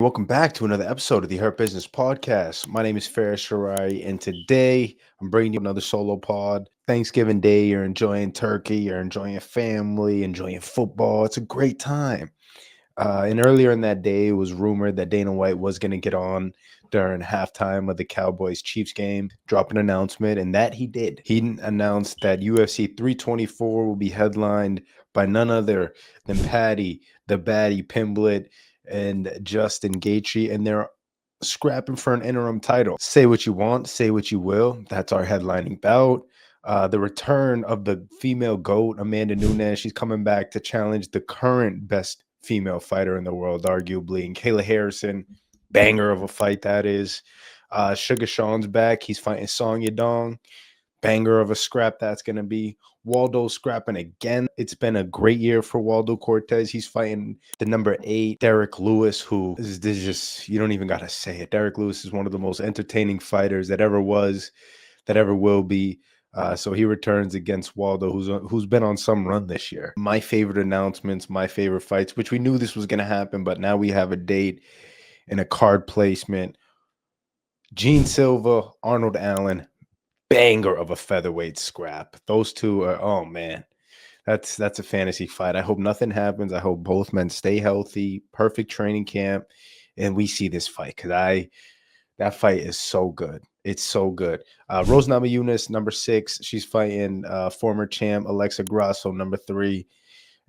Welcome back to another episode of the Hurt Business Podcast. My name is Faris Shirai, and today I'm bringing you another solo pod. Thanksgiving Day, you're enjoying turkey, you're enjoying family, enjoying football. It's a great time. And earlier in that day, it was rumored that Dana White was going to get on during halftime of the Cowboys Chiefs game, drop an announcement, and that he did. He announced that UFC 324 will be headlined by none other than Paddy, the baddie Pimblett, and Justin Gaethje, and they're scrapping for an interim title. Say what you want, say what you will. That's our headlining bout. The return of the female GOAT, Amanda Nunes. She's coming back to challenge the current best female fighter in the world, arguably, and Kayla Harrison. Banger of a fight that is. Sugar Sean's back. He's fighting Song Yadong. Banger of a scrap that's going to be. Waldo scrapping again. It's been a great year for Waldo Cortez. He's fighting the number 8, Derek Lewis, who is just, you don't even got to say it. Derek Lewis is one of the most entertaining fighters that ever was, that ever will be. So he returns against Waldo, who's been on some run this year. My favorite announcements, my favorite fights, which we knew this was going to happen, but now we have a date and a card placement. Gene Silva, Arnold Allen, banger of a featherweight scrap. Those two are, oh man, that's a fantasy fight. I hope nothing happens. I hope both men stay healthy, perfect training camp, and we see this fight because that fight is so good. It's so good. Rose Namajunas, number 6. She's fighting former champ Alexa Grasso, number 3.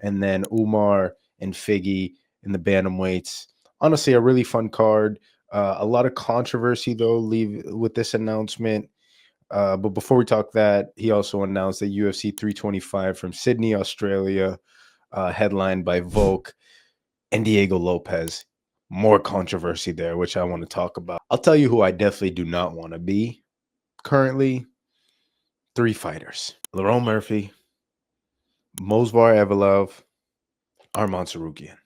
And then Umar and Figgy in the bantamweights. Honestly, a really fun card. A lot of controversy, though, leave with this announcement. But before we talk that, he also announced that UFC 325 from Sydney, Australia, headlined by Volk and Diego Lopez. More controversy there, which I want to talk about. I'll tell you who I definitely do not want to be currently. 3 fighters. Lerone Murphy, Movsar Evloev, Arman Tsarukyan.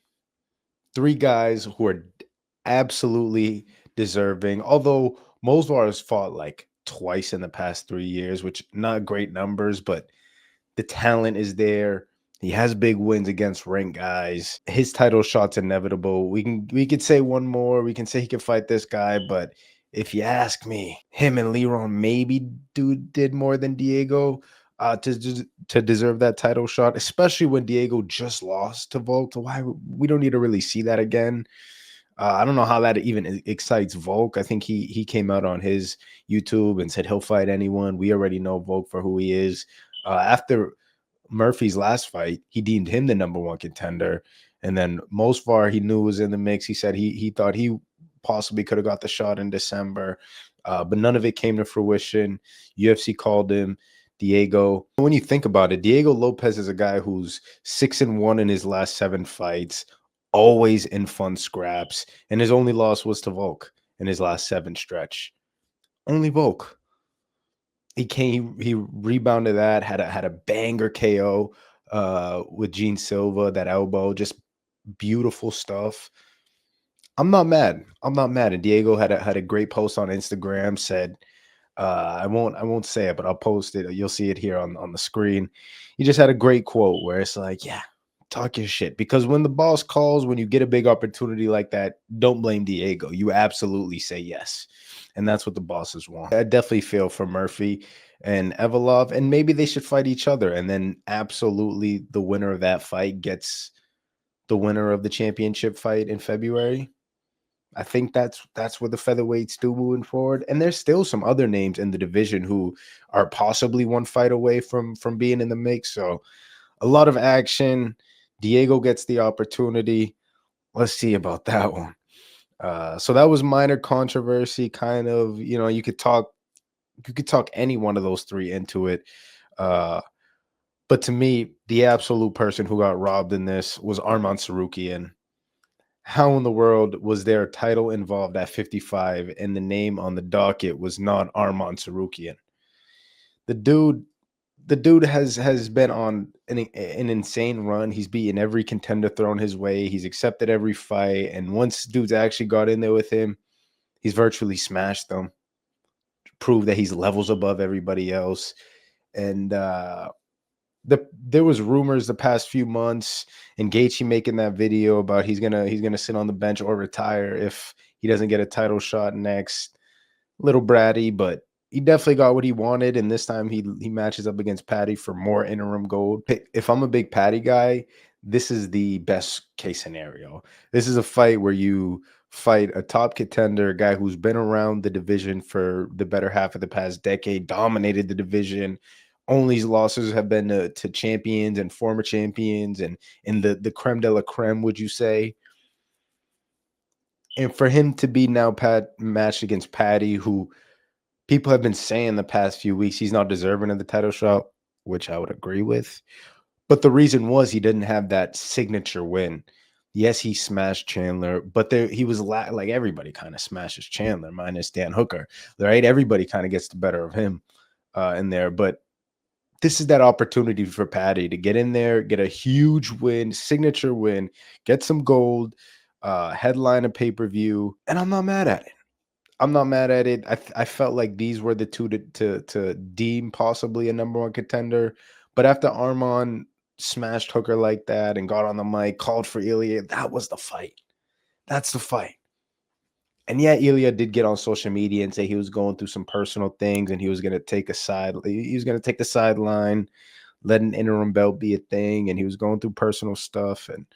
3 guys who are absolutely deserving. Although Movsar has fought like twice in the past 3 years, which not great numbers, but the talent is there. He has big wins against ranked guys. His title shot's inevitable. We could say one more. We can say he could fight this guy, but if you ask me, him and Leron maybe did more than Diego to deserve that title shot, especially when Diego just lost to Volk. So why we don't need to really see that again. I don't know how that even excites Volk. I think he came out on his YouTube and said he'll fight anyone. We already know Volk for who he is. After Murphy's last fight, he deemed him the number 1 contender. And then Mosfar, he knew was in the mix. He said he thought he possibly could have got the shot in December, but none of it came to fruition. UFC called him. Diego. When you think about it, Diego Lopez is a guy who's 6-1 in his last 7 fights, always in fun scraps, and his only loss was to Volk in his last 7 stretch. Only Volk. He rebounded that, had a banger KO with Gene Silva, that elbow, just beautiful stuff. I'm not mad. And Diego had a great post on Instagram, said, I won't say it, but I'll post it. You'll see it here on the screen. He just had a great quote where it's like, yeah, talk your shit. Because when the boss calls, when you get a big opportunity like that, don't blame Diego. You absolutely say yes. And that's what the bosses want. I definitely feel for Murphy and Evloev, and maybe they should fight each other. And then absolutely the winner of that fight gets the winner of the championship fight in February. I think that's what the featherweights do moving forward. And there's still some other names in the division who are possibly one fight away from being in the mix. So a lot of action. Diego gets the opportunity. Let's see about that one. So that was minor controversy, kind of. You could talk any one of those 3 into it. But to me, the absolute person who got robbed in this was Arman Tsarukyan. How in the world was there a title involved at 55 and the name on the docket was not Arman Tsarukyan? The dude has been on an insane run. He's beaten every contender thrown his way. He's accepted every fight, and once dudes actually got in there with him, he's virtually smashed them, proved that he's levels above everybody else. And there was rumors the past few months, and Gaethje making that video about he's gonna sit on the bench or retire if he doesn't get a title shot next. Little bratty, but he definitely got what he wanted, and this time he matches up against Paddy for more interim gold. If I'm a big Paddy guy, this is the best case scenario. This is a fight where you fight a top contender, a guy who's been around the division for the better half of the past decade, dominated the division. Only his losses have been to champions and former champions and in the creme de la creme, would you say? And for him to be now matched against Paddy, who people have been saying the past few weeks he's not deserving of the title shot, which I would agree with. But the reason was he didn't have that signature win. Yes, he smashed Chandler, but he was like everybody kind of smashes Chandler, minus Dan Hooker, right? Everybody kind of gets the better of him in there. But this is that opportunity for Paddy to get in there, get a huge win, signature win, get some gold, headline a pay-per-view, and I'm not mad at it. I'm not mad at it. I felt like these were the two to deem possibly a number one contender. But after Arman smashed Hooker like that and got on the mic, called for Ilya, that was the fight. That's the fight. And yeah, Ilya did get on social media and say he was going through some personal things and he was going to take a side. He was going to take the sideline, let an interim belt be a thing, and he was going through personal stuff. And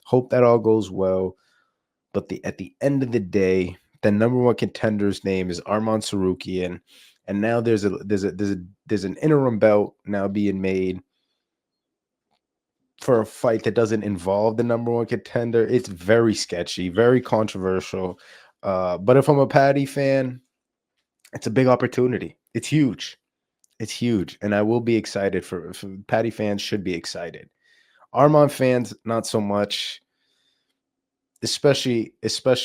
hope that all goes well. But at the end of the day, the number one contender's name is Arman Tsarukyan, and now there's an interim belt now being made for a fight that doesn't involve the number one contender. It's very sketchy, very controversial. But if I'm a Paddy fan, it's a big opportunity. It's huge. It's huge, and I will be excited for Paddy fans. Should be excited. Arman fans, not so much. Especially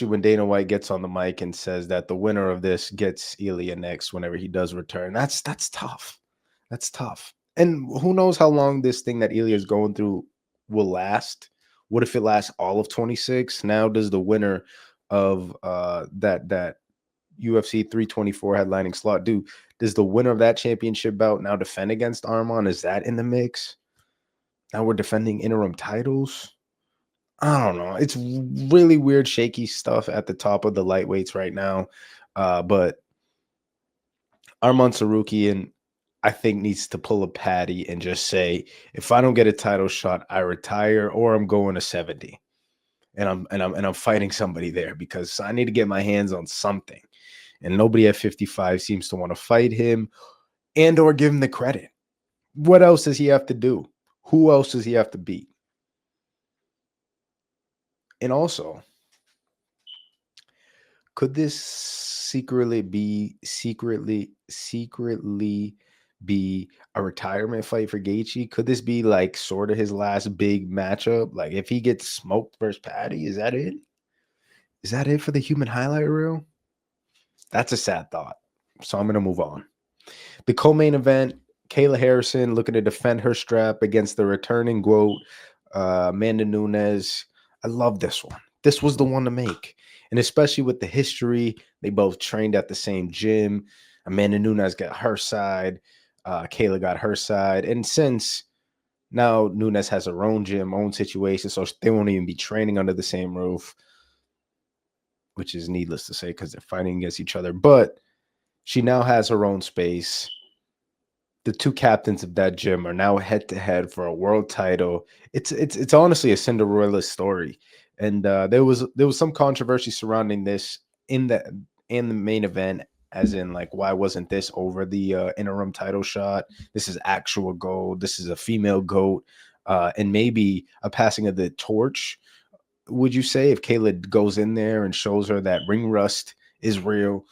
when Dana White gets on the mic and says that the winner of this gets Ilya next whenever he does return. That's tough. That's tough. And who knows how long this thing that Ilya is going through will last? What if it lasts all of 26? Now does the winner of that UFC 324 headlining slot does the winner of that championship bout now defend against Arman? Is that in the mix? Now we're defending interim titles. I don't know. It's really weird, shaky stuff at the top of the lightweights right now. But Arman Tsarukyan, I think, needs to pull a Paddy and just say, if I don't get a title shot, I retire or I'm going to 70. And I'm fighting somebody there because I need to get my hands on something. And nobody at 55 seems to want to fight him and or give him the credit. What else does he have to do? Who else does he have to beat? And also, could this secretly be a retirement fight for Gaethje? Could this be like sort of his last big matchup? Like if he gets smoked versus Paddy, is that it? Is that it for the human highlight reel? That's a sad thought. So I'm gonna move on. The co-main event, Kayla Harrison looking to defend her strap against the returning GOAT, Amanda Nunes. I love this one. This was the one to make. And especially with the history, they both trained at the same gym. Amanda Nunes got her side. Kayla got her side. And since now Nunes has her own gym, own situation, so they won't even be training under the same roof, which is needless to say because they're fighting against each other. But she now has her own space. The two captains of that gym are now head to head for a world title. It's honestly a Cinderella story, and there was some controversy surrounding this in the main event, as in like why wasn't this over the interim title shot? This is actual gold. This is a female GOAT, and maybe a passing of the torch. Would you say if Kayla goes in there and shows her that ring rust is real?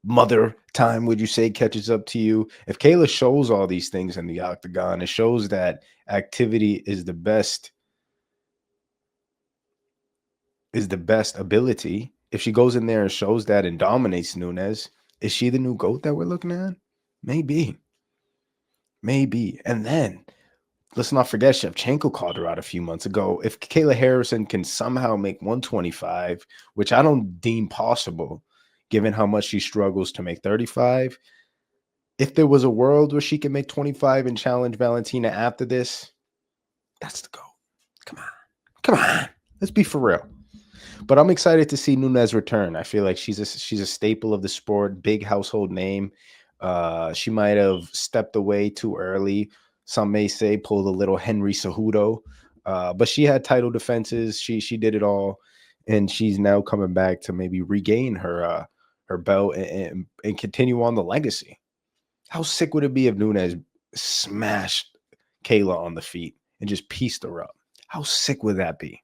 Mother time, would you say, catches up to you? If Kayla shows all these things in the octagon, it shows that activity is the best ability. If she goes in there and shows that and dominates Nunes, is she the new GOAT that we're looking at? Maybe. And then let's not forget Shevchenko called her out a few months ago. If Kayla Harrison can somehow make 125, which I don't deem possible, given how much she struggles to make 35, If there was a world where she can make 25 and challenge Valentina after this, that's the goal. Come on. Come on. Let's be for real. But I'm excited to see Nunes return. I feel like she's a staple of the sport, big household name. She might have stepped away too early. Some may say pulled a little Henry Cejudo, but she had title defenses. She did it all, and she's now coming back to maybe regain her belt and continue on the legacy. How sick would it be if Nunes smashed Kayla on the feet and just pieced her up? How sick would that be?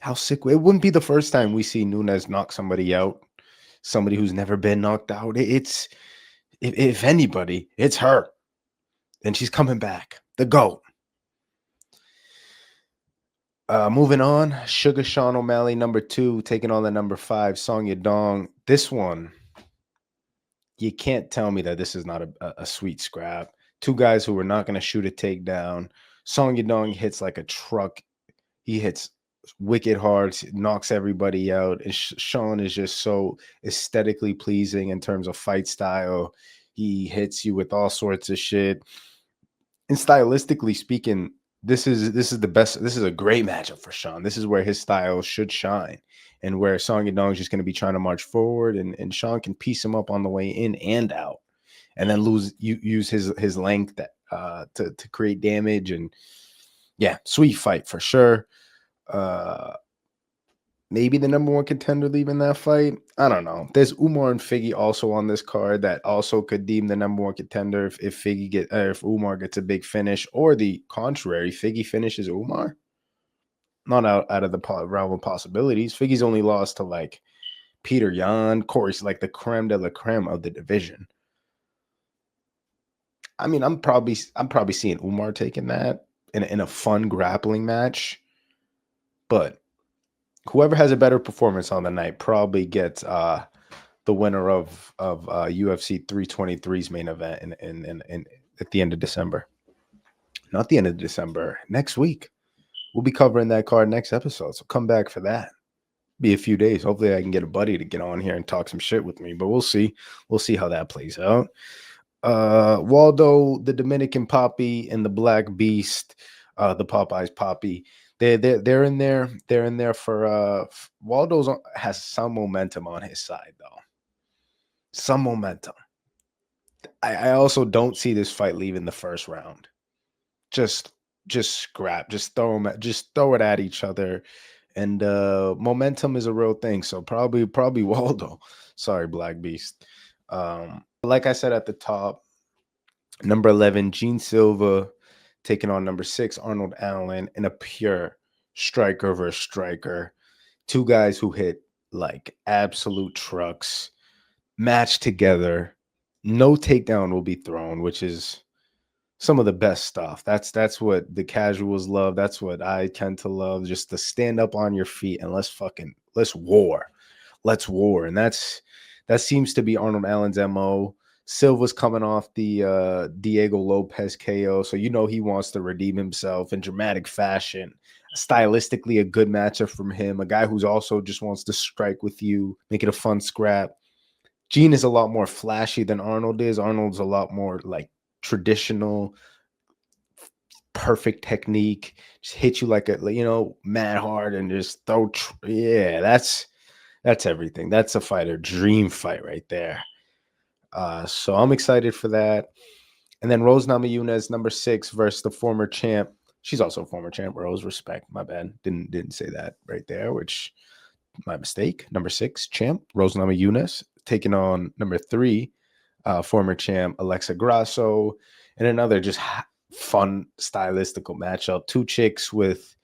How sick it wouldn't be the first time we see Nunes knock somebody out, somebody who's never been knocked out. It's if anybody, it's her. And she's coming back. The GOAT. Moving on, Sugar Sean O'Malley, number 2, taking on the number 5, Song Yadong. This one, you can't tell me that this is not a sweet scrap. Two guys who are not going to shoot a takedown. Song Yadong hits like a truck. He hits wicked hard, knocks everybody out. And Sean is just so aesthetically pleasing in terms of fight style. He hits you with all sorts of shit. And stylistically speaking, this is the best. This is a great matchup for Sean. This is where his style should shine, and where Song Yadong is just going to be trying to march forward, and Sean can piece him up on the way in and out, and then use his length to create damage. And yeah, sweet fight for sure. Maybe the number 1 contender leaving that fight. I don't know. There's Umar and Figgy also on this card that also could deem the number 1 contender if if Umar gets a big finish, or the contrary, Figgy finishes Umar. Not out of the realm of possibilities. Figgy's only lost to like Peter Yan, Corey's like the creme de la creme of the division. I mean, I'm probably seeing Umar taking that in a fun grappling match, but whoever has a better performance on the night probably gets the winner of UFC 323's main event in at the end of December. Not the end of December, next week. We'll be covering that card next episode, so come back for that. Be a few days. Hopefully I can get a buddy to get on here and talk some shit with me, but we'll see. We'll see how that plays out. Waldo, the Dominican Poppy, and the Black Beast, the Popeyes Poppy. They're in there. They're in there for Waldo's has some momentum on his side though. Some momentum. I also don't see this fight leaving the first round. Just scrap. Just throw it at each other. And momentum is a real thing. So probably Waldo. Sorry, Black Beast. Like I said at the top, number 11, Gene Silva taking on number 6, Arnold Allen, in a pure striker versus striker. Two guys who hit like absolute trucks, matched together. No takedown will be thrown, which is some of the best stuff. That's what the casuals love. That's what I tend to love. Just to stand up on your feet and let's war. Let's war. And that seems to be Arnold Allen's MO. Silva's coming off the Diego Lopez KO, so you know he wants to redeem himself in dramatic fashion. Stylistically, a good matchup from him. A guy who's also just wants to strike with you, make it a fun scrap. Gene is a lot more flashy than Arnold is. Arnold's a lot more like traditional, perfect technique. Just hit you like mad hard and just throw. Yeah, that's everything. That's a fighter dream fight right there. So I'm excited for that. And then Rose Namajunas, number 6, versus the former champ. She's also a former champ. Rose, respect. My bad. Didn't say that right there, which my mistake. Number 6 champ, Rose Namajunas, taking on number 3, former champ Alexa Grasso, and another just fun stylistical matchup. Two chicks with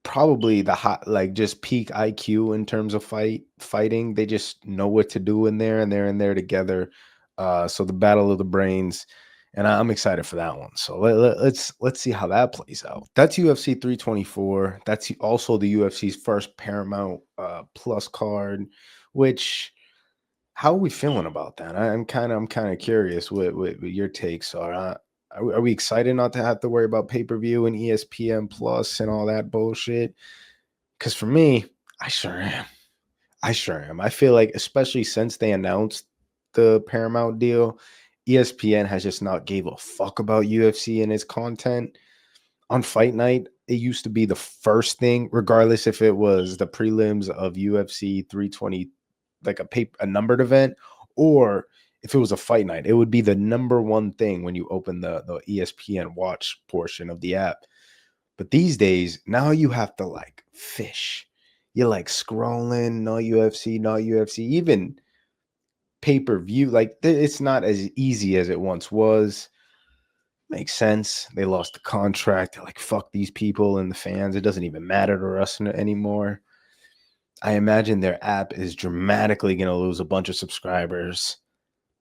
probably the hot, like just peak IQ in terms of fighting. They just know what to do in there, and they're in there together. So the battle of the brains, and I'm excited for that one. So let's see how that plays out. That's UFC 324. That's also the UFC's first Paramount Plus card. Which, how are we feeling about that? I'm kind of curious what your takes are. Are we excited not to have to worry about pay-per-view and ESPN Plus and all that bullshit? Because for me, I sure am. I sure am. I feel like, especially since they announced the Paramount deal, ESPN has just not gave a fuck about UFC and its content. On fight night, it used to be the first thing, regardless if it was the prelims of UFC 320, like a numbered event, or if it was a fight night, it would be the number one thing when you open the ESPN watch portion of the app. But these days, now you have to like fish. You're like scrolling, no UFC, no UFC, even pay-per-view. Like it's not as easy as it once was. Makes sense. They lost the contract. They're like, fuck these people and the fans. It doesn't even matter to us anymore. I imagine their app is dramatically going to lose a bunch of subscribers.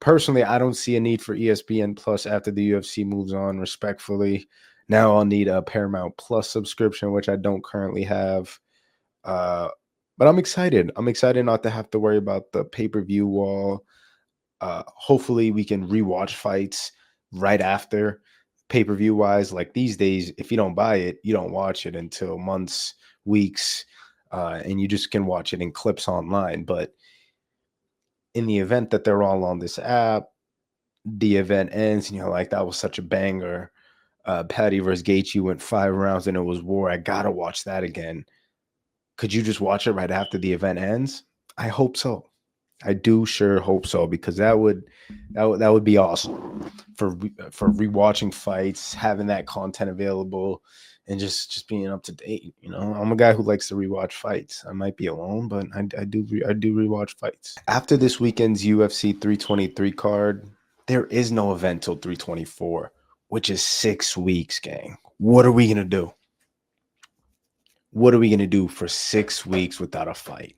Personally, I don't see a need for ESPN Plus after the UFC moves on, respectfully. Now I'll need a Paramount Plus subscription, which I don't currently have. Uh, but I'm excited. I'm excited not to have to worry about the pay-per-view wall. Hopefully we can rewatch fights right after pay-per-view wise. Like these days, if you don't buy it, you don't watch it until months, weeks, and you just can watch it in clips online. But in the event that they're all on this app, the event ends and you're like, that was such a banger. Paddy versus Gaethje went 5 rounds and it was war. I gotta watch that again. Could you just watch it right after the event ends? I hope so. I do sure hope so, because that would be awesome for rewatching fights, having that content available, and just being up to date. You know, I'm a guy who likes to rewatch fights. I might be alone, but I do rewatch fights. After this weekend's UFC 323 card, there is no event till 324, which is 6 weeks, gang. What are we gonna do? What are we gonna do for 6 weeks without a fight?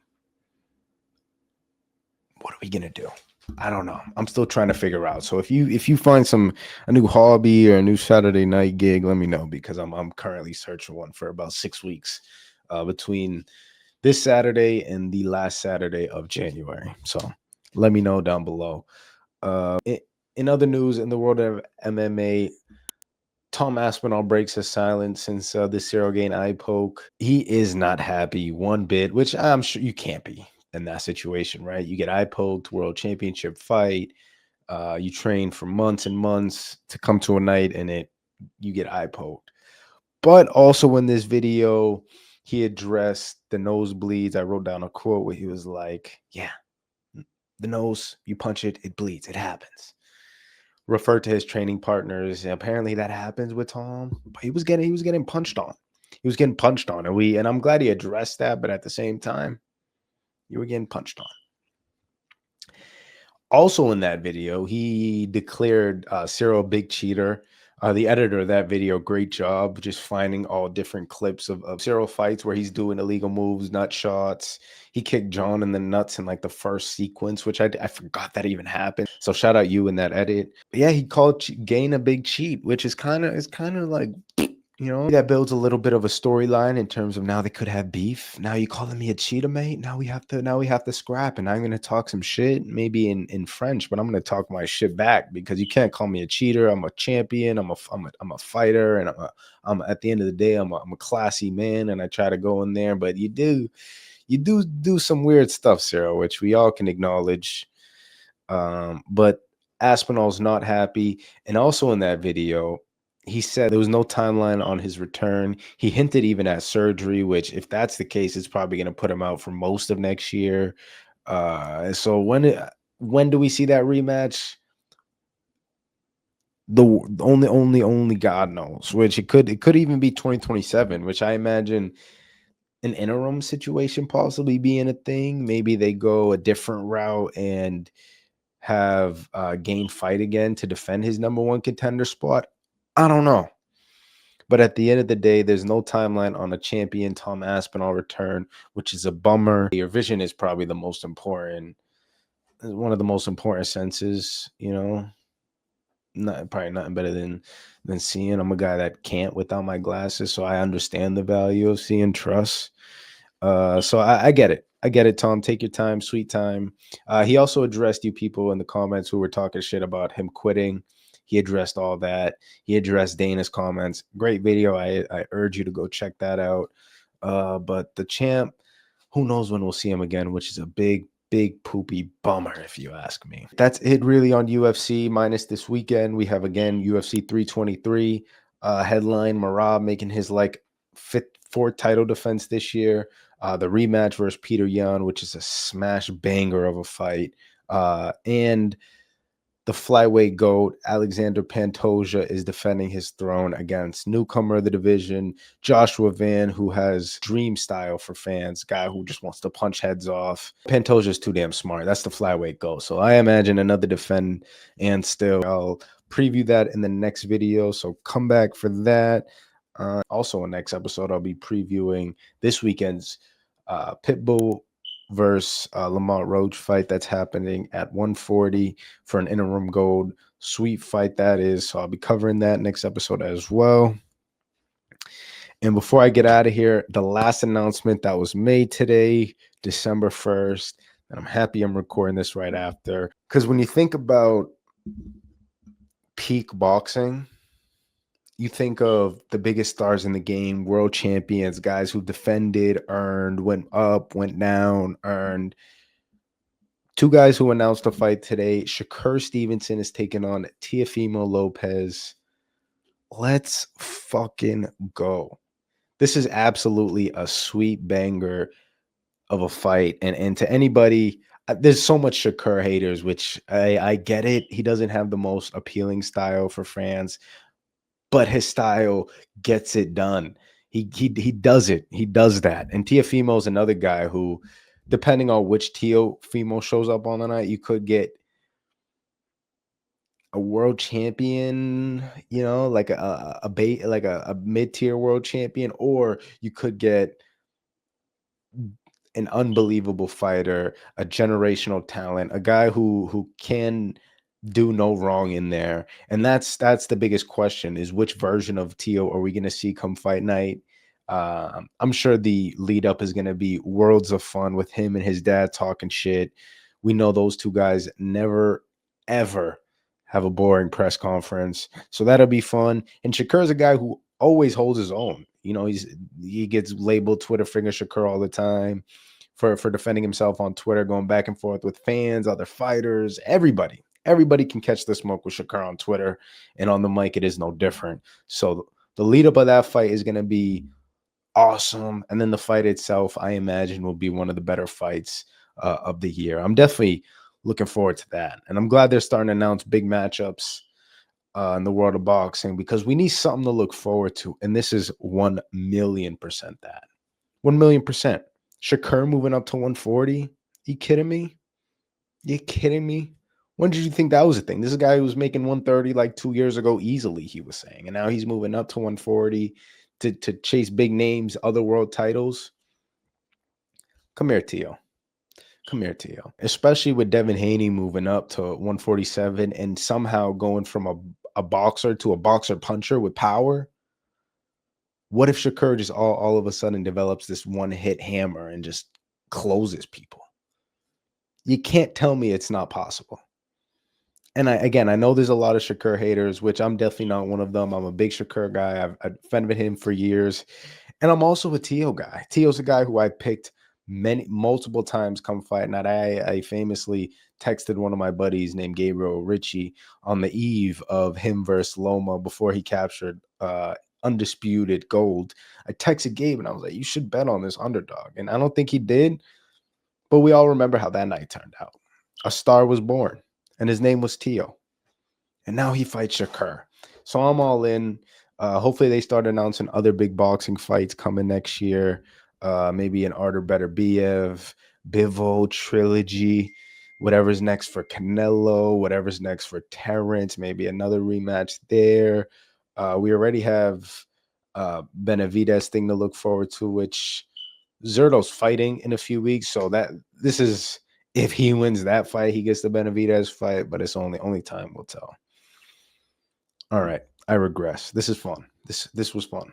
What are we gonna do? I don't know. I'm still trying to figure out. So if you find a new hobby or a new Saturday night gig, let me know, because I'm currently searching one for about 6 weeks, between this Saturday and the last Saturday of January. So let me know down below. In other news in the world of MMA, Tom Aspinall breaks his silence since the Cyril Gane eye poke. He is not happy one bit, which I'm sure you can't be in that situation, right? You get eye poked, world championship fight. You train for months and months to come to a night, and you get eye poked. But also in this video, he addressed the nosebleeds. I wrote down a quote where he was like, "Yeah, the nose, you punch it, it bleeds, it happens." Referred to his training partners. And apparently that happens with Tom, but he was getting punched on. He was getting punched on, and I'm glad he addressed that. But at the same time, you were getting punched on. Also in that video, he declared Cyril a big cheater. The editor of that video, great job, just finding all different clips of Cyril fights where he's doing illegal moves, nut shots. He kicked John in the nuts in like the first sequence, which I forgot that even happened. So shout out you in that edit. But yeah, he called Gane a big cheat, which is kind of like, that builds a little bit of a storyline in terms of now they could have beef. Now you calling me a cheater, mate. Now we have to scrap, and I'm gonna talk some shit, maybe in French, but I'm gonna talk my shit back, because you can't call me a cheater. I'm a champion. I'm a fighter, and I'm at the end of the day, I'm a classy man, and I try to go in there. But you do some weird stuff, Sarah, which we all can acknowledge. But Aspinall's not happy, and also in that video, he said there was no timeline on his return. He hinted even at surgery, which, if that's the case, it's probably going to put him out for most of next year. So when do we see that rematch? The only God knows. Which it could even be 2027, which I imagine an interim situation possibly being a thing. Maybe they go a different route and have Gane fight again to defend his number one contender spot. I don't know. But at the end of the day, there's no timeline on a champion Tom Aspinall return, which is a bummer. Your vision is probably the most important, one of the most important senses, probably nothing better than seeing. I'm a guy that can't without my glasses, so I understand the value of seeing trust. So I get it. I get it, Tom. Take your time, sweet time. He also addressed you people in the comments who were talking shit about him quitting. He addressed all that. He addressed Dana's comments. Great video. I urge you to go check that out. But the champ, who knows when we'll see him again, which is a big poopy bummer if you ask me. That's it really on UFC minus this weekend. We have again UFC 323 headline Marab making his like fourth title defense this year. The rematch versus Peter Yan, which is a smash banger of a fight. And the flyweight GOAT, Alexander Pantoja, is defending his throne against newcomer of the division, Joshua Van, who has dream style for fans, guy who just wants to punch heads off. Pantoja is too damn smart. That's the flyweight GOAT. So I imagine another defend, and still I'll preview that in the next video. So come back for that. Also, in next episode, I'll be previewing this weekend's Pitbull versus Lamont Roach fight that's happening at 140 for an interim gold. Sweet fight that is. So I'll be covering that next episode as well. And before I get out of here, the last announcement that was made today, December 1st, and I'm happy I'm recording this right after, because when you think about peak boxing, you think of the biggest stars in the game, world champions, guys who defended, earned, went up, went down, earned. Two guys who announced a fight today. Shakur Stevenson is taking on Teofimo Lopez. Let's fucking go. This is absolutely a sweet banger of a fight. And to anybody, there's so much Shakur haters, which I get it. He doesn't have the most appealing style for fans, but his style gets it done. He does it. He does that. And Teofimo's another guy who, depending on which Teofimo shows up on the night, you could get a world champion, you know, like a mid-tier world champion, or you could get an unbelievable fighter, a generational talent, a guy who can do no wrong in there. And that's the biggest question, is which version of Teo are we going to see come fight night? I'm sure the lead up is going to be worlds of fun with him and his dad talking shit. We know those two guys never, ever have a boring press conference. So that'll be fun. And Shakur's a guy who always holds his own. You know, he gets labeled Twitter finger Shakur all the time for defending himself on Twitter, going back and forth with fans, other fighters, everybody. Everybody can catch the smoke with Shakur on Twitter, and on the mic, it is no different. So the lead up of that fight is going to be awesome. And then the fight itself, I imagine, will be one of the better fights of the year. I'm definitely looking forward to that. And I'm glad they're starting to announce big matchups in the world of boxing, because we need something to look forward to. And this is 1,000,000% that. 1,000,000%. Shakur moving up to 140? You kidding me? You kidding me? When did you think that was a thing? This is a guy who was making 130 like 2 years ago easily, he was saying. And now he's moving up to 140 to chase big names, other world titles. Come here, Teo. Come here, Teo. Especially with Devin Haney moving up to 147 and somehow going from a boxer to a boxer puncher with power. What if Shakur just all of a sudden develops this one-hit hammer and just closes people? You can't tell me it's not possible. And I know there's a lot of Shakur haters, which I'm definitely not one of them. I'm a big Shakur guy. I've defended him for years. And I'm also a Teo guy. Teo's a guy who I picked multiple times come fight night. I famously texted one of my buddies named Gabriel Ritchie on the eve of him versus Loma before he captured undisputed gold. I texted Gabe and I was like, you should bet on this underdog. And I don't think he did, but we all remember how that night turned out. A star was born, and his name was Teo. And now he fights Shakur. So I'm all in. Hopefully they start announcing other big boxing fights coming next year. Maybe an Artur Beterbiev, Bivol trilogy, whatever's next for Canelo, whatever's next for Terrence, maybe another rematch there. We already have Benavidez thing to look forward to, which Zerto's fighting in a few weeks. So this is, if he wins that fight, he gets the Benavidez fight, but it's only time will tell. All right, I regress. This is fun. This was fun.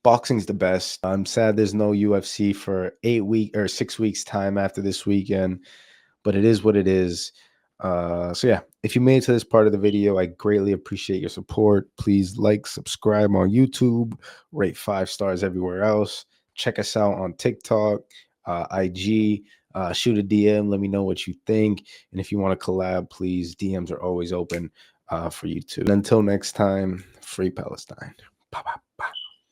Boxing's the best. I'm sad there's no UFC for 6 weeks time after this weekend, but it is what it is. So yeah, if you made it to this part of the video, I greatly appreciate your support. Please like, subscribe on YouTube, rate 5 stars everywhere else. check us out on TikTok, IG. Shoot a DM. Let me know what you think. And if you want to collab, please, DMs are always open for you too. And until next time, free Palestine. Bye bye.